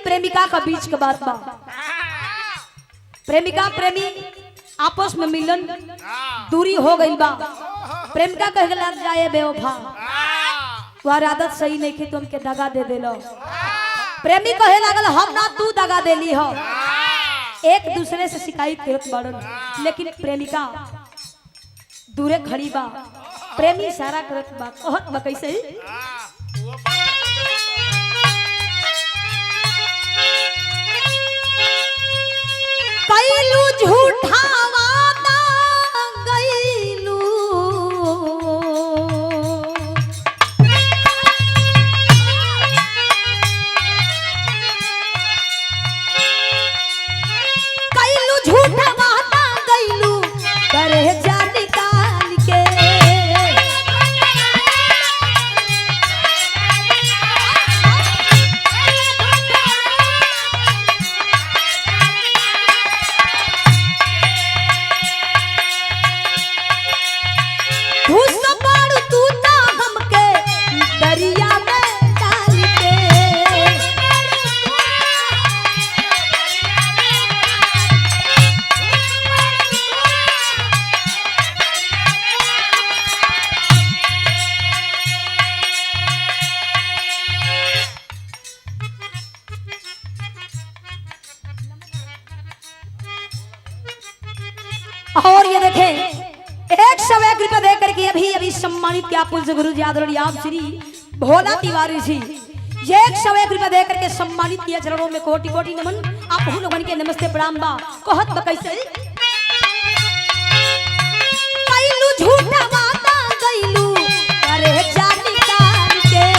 प्रेमिका का बीच के बात बा। प्रेमिका प्रेमी आपस में मिलन दूरी हो गई बा। प्रेमिका कहे लग जाए बेवफा तुम्हारी आदत सही नहीं थी, तुम के दगा दे देलो। प्रेमी कहे लगल हम ना तू दगा देली हो। एक दूसरे से शिकायत करत बाड़न, लेकिन प्रेमिका दूरे खड़ी बा। प्रेमी इशारा करत बा, कहत बा कैसे कैलू झूठा वादा गईलू कैलू झूठा वादा गईलू करे जा निकाल के और ये देखें 101 रुपए देकर के अभी अभी सम्मानित किया पूज्य गुरु जी आदरणीय आप श्री भोला तिवारी जी। ये 101 रुपए देकर के सम्मानित किया, चरणों में कोटि कोटि नमन। आप लोगन के नमस्ते प्रणाम बा। कहत बा कैसे कैलू झूठा वादा गईलू करे जा निकाल के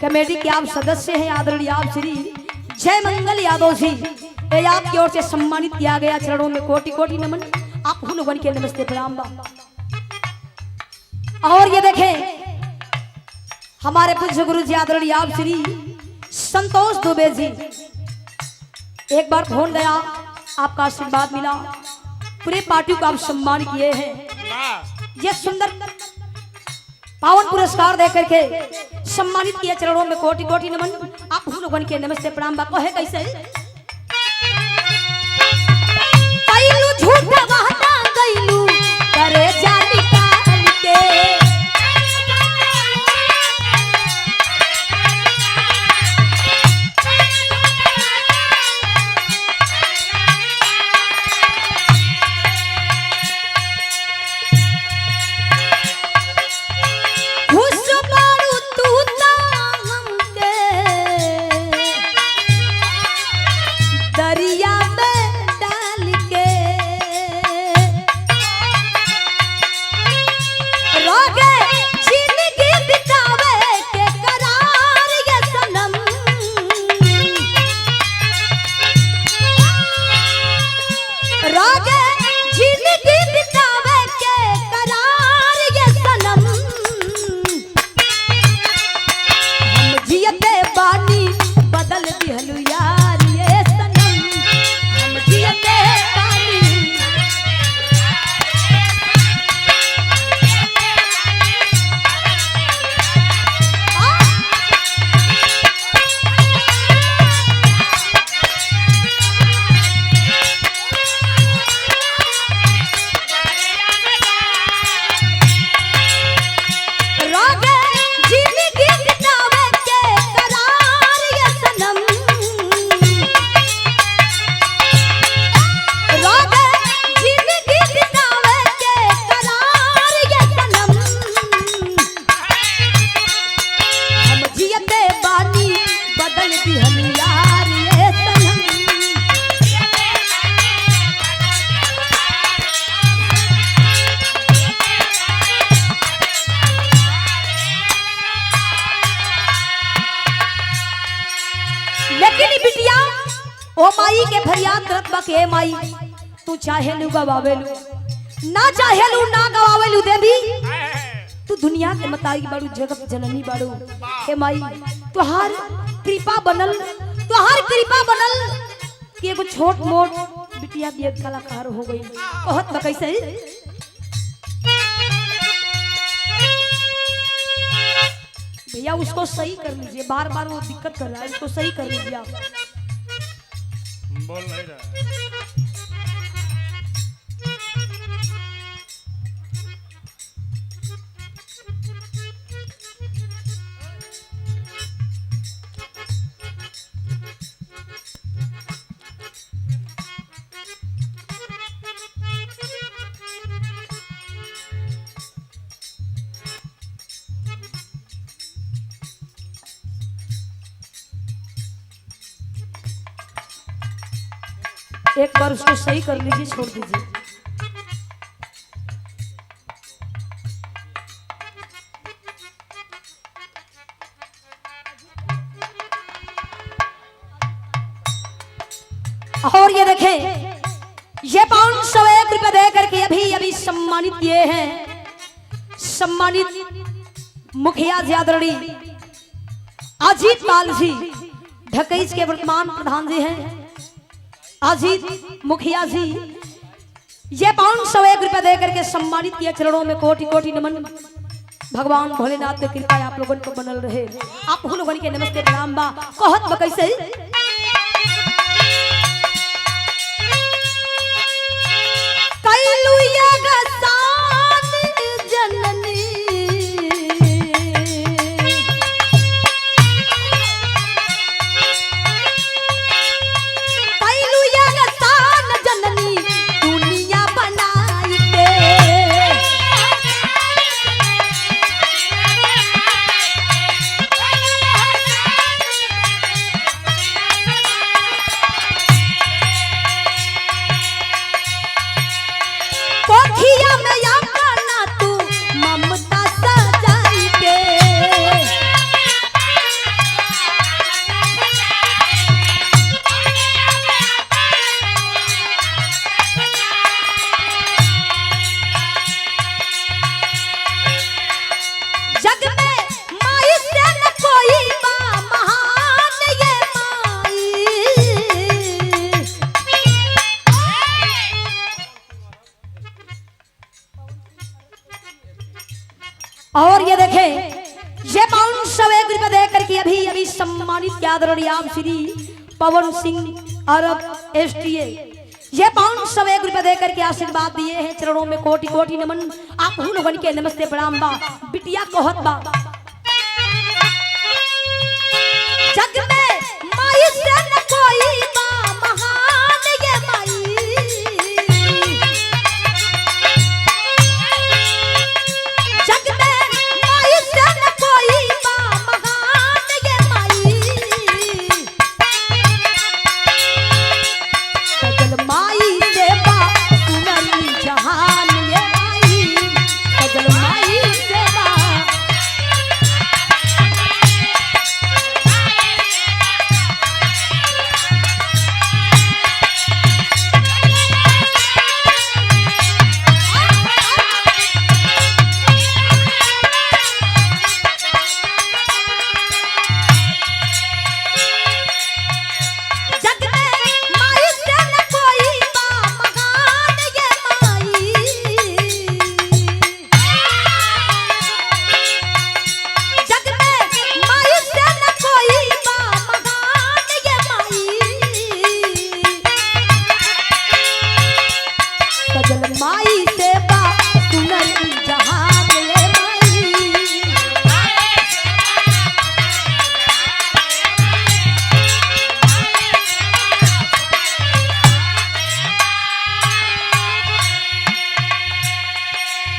कमेटी के आप सदस्य हैं आदरणीय आप श्री जय मंगल यादव जी, ये आपकी ओर से सम्मानित किया गया। चरणों में कोटि कोटि नमन। आप लोगन के नमस्ते प्रणाम बा। और ये देखें हमारे पूज्य गुरु जी आदरणीय आप श्री संतोष दुबे जी, एक बार फोन गया, आपका आशीर्वाद मिला, पूरे पार्टी को आप सम्मान किए हैं। ये सुंदर पावन पुरस्कार देकर के सम्मानित किया। चरणों में कोटि कोटि नमन। आप लोगन के नमस्ते प्रणाम बा। कहे कैसे कैलू झूठा वादा गईलू करे जा निकाल के दरिया में डाल के दिहनी यार ये सनम। लेकिन ई बिटिया ओ माई के फरियाद करत बा के माई तू चाहे लू गवावेलू ना चाहे लू ना गवावेलू देवी तू दुनिया के मताई बाड़ू जगत जननी बाड़ू हे माई तुहार कृपा बनल कि एगो छोट मोट बिटिया भी एक कलाकार हो गई। बहुत बा कैसे भैया उसको सही कर लीजिए, बार बार वो दिक्कत कर रहा है, उसको सही कर लीजिए आप। बोल नहीं रहा। एक बार उसको सही कर लीजिए, छोड़ दीजिए। और ये देखें, ये 501 रुपए दे करके अभी अभी सम्मानित किए हैं सम्मानित मुखिया जी आदरणीय अजीत लाल जी ढकेइच के वर्तमान प्रधान जी हैं अजीत मुखिया जी। ये 501 रुपए दे करके सम्मानित किए, चरणों में कोटि कोटि नमन। भगवान भोलेनाथ की कृपा आप लोगों को बनल रहे। आप लोगों के नमस्ते प्रणाम बा। कहत बा कैसे कैलू ये गसान जननी और ये देखें, ये 501 रुपए दे करके अभी अभी सम्मानित किया आदरणीय आप श्री पवन सिंह अरब एसटीए। ये 501 रुपए दे करके आशीर्वाद दिए हैं, चरणों में कोटि कोटि नमन। आप लोगों के नमस्ते प्रणाम बा। बिटिया कहत बा जग में माई से न कोई बा महान ये माई, जग में माई से न कोई बा महान ये माई, सजल माई से बा सुनली जहान ये माई, सजल माई से बा।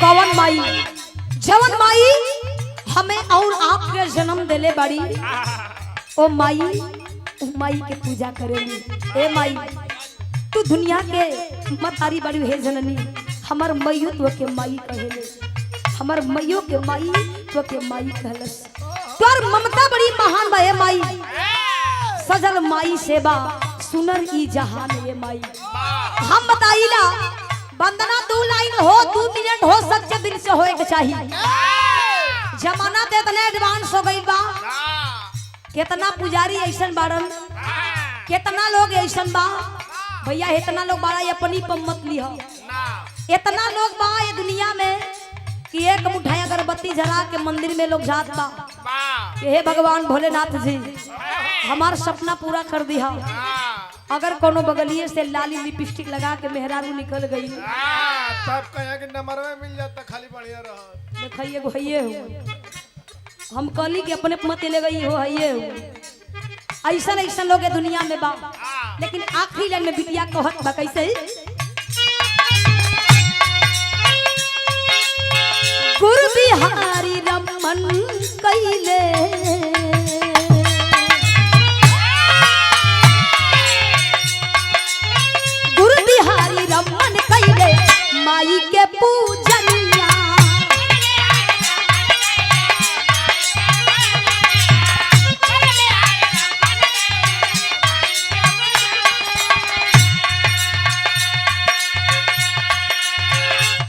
कौन माई जवन माई हमें और आपके जन्म दिले बड़ी ओ माई उ माई के पूजा करेली। ए माई तू दुनिया के मतारी बड़ी हे जननी, हमर मैयो तो के माई कहेले, हमर मैयो के माई तो के माई कहलस। तोर ममता बड़ी महान बा ए माई, सजल माई सेवा सुनर ई जहान ए माई। हम बताइला वंदना 2 लाइन हो 2 मिनट हो सच्चे दिल से होए के चाहिए। जमाना ते इतना एडवांस हो गई बा, कितना पुजारी ऐसन बाड़न, कितना लोग ऐसन बा भैया, इतना लोग बाड़ा अपनी पर मत लिह। इतना लोग बा ये दुनिया में कि एक मुठाई अगरबत्ती जला के मंदिर में लोग जात बा कि हे भगवान भोलेनाथ जी हमार सपना पूरा कर दिया। अगर कोनो बगलिए से लाली लिपस्टिक लगा के मेहरारू निकल गई तब कहे कि नंबर में मिल जाता, खाली बढ़िया रह। देखिए गो हइये हो, हम कहली कि अपने मत ले गई हो हइये हो। ऐसा ऐसा लोग है दुनिया में बा, लेकिन आखिरी लाइन में बिटिया कहत बा कैसे, गुरु बिहारी रमन कैले गुरु बिहारी रमन कैले माई के पूजनिया।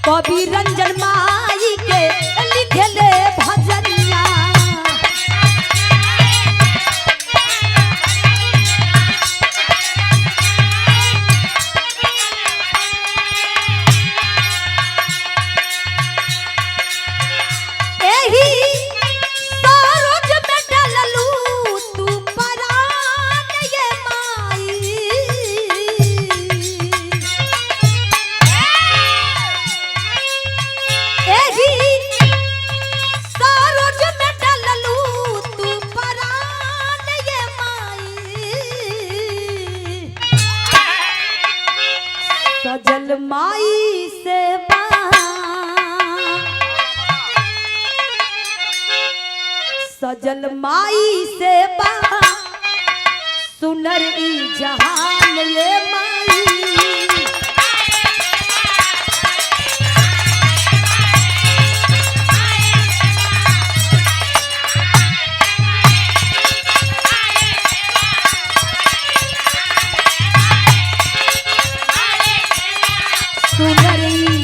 कवि रंजन माई के लिखले भजनिया। एही सरोज में डललू तू परान ये माई। एही सरोज में डललू तू परान ये माई। सजल माई से सजल माई से बा सुनर ई जहान ये माई। सुनर ई